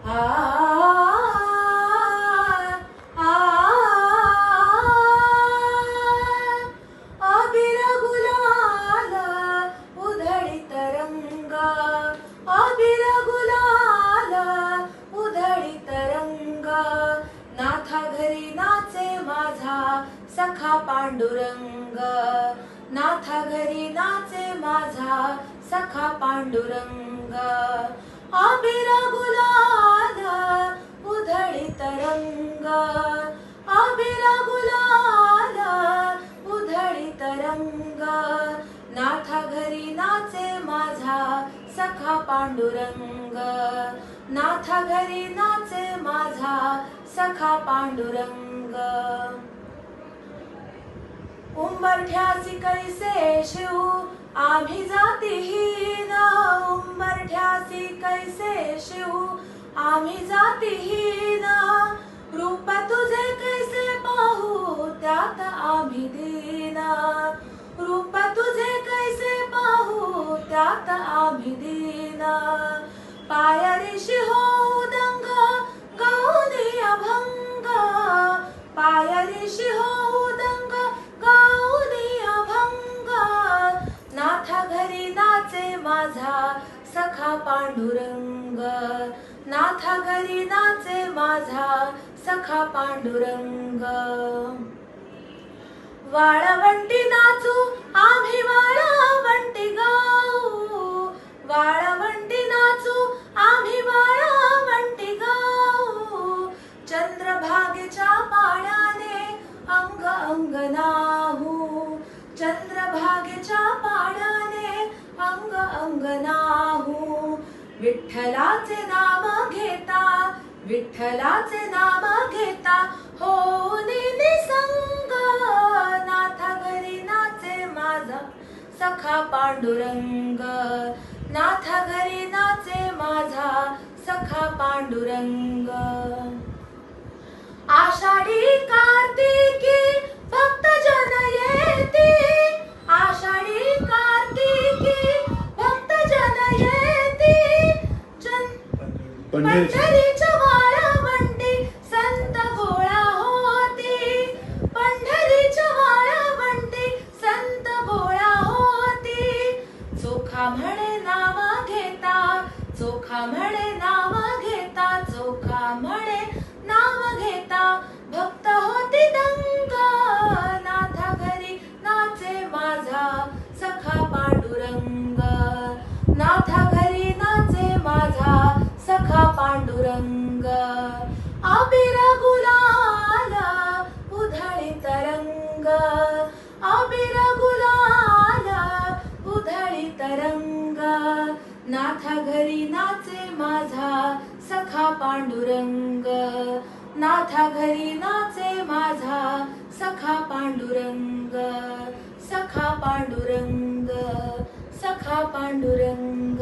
आ आ अबीर गुलाल उधळीत रंग, अबीर गुलाल उधळीत रंग, नाथा घरी नाचे माझा सखा पांडुरंग, नाथा घरी नाचे माझा सखा पांडुरंग, अबीर गुलाल उधळीत रंग, अबीर गुलाल उधळीत रंग, नाथा घरी नाचे माझा सखा पांडुरंग, नाथा घरी नाचे माझा सखा पांडुरंग. उंबरठ्यासी कैसे शिव आम्ही जातीहीन, उंबरठ्यासी कैसे शिव आम्ही जातीहीन, रूप तुझे कैसे पाहू त्यात आम्ही दीन, रूप तुझे कैसे पाहू त्यात आम्ही दीन, पायरीशी होऊ दंग गाऊनी अभंग, पायरीशी होऊ दंग गाऊनी अभंग, नाथा घरी नाचे माझा सखा पांडुरंग, नाथा घरी नाचे माझा सखा पांडुरंग. वाळवंटी नाचू आम्ही वाळवंटी गाऊ, वाळवंटी नाचू आम्ही वाळवंटी गाऊ, चंद्रभागेच्या पाण्याने अंग अंग नाहू, चंद्रभागेच्या पाण्याने अंग अंग नाहू, विठ्ठलाचे नाम घेता, विठ्ठलाचे नाम घेता होऊनी निसंग, नाथा घरी नाचे माझा सखा पांडुरंग, नाथा घरी नाचे माझा सखा पांडुरंग. आषाढी कार्तिकी भक्त जन येती, आषाढी कार्तिकी भक्त जन येती, पंढरीच्या वाळवंटी संत गोळा होती, पंढरीच्या वाळवंटी संत गोळा होती, चोखा म्हणे नाव घेता, चोखा म्हणे नाव घेता, चोखा म्हणे नाव घेता, भक्त होती दंग, नाथा घरी नाचे माझा सखा पांडुरंग, नाथा घरी नाचे माझा सखा पांडुरंग, अबीर गुलाल उधळीत रंग, अबीर गुलाल उधळीत रंग, नाथा घरी नाचे माझा सखा पांडुरंग, नाथा घरी नाचे माझा सखा पांडुरंग, सखा पांडुरंग, सखा पांडुरंग.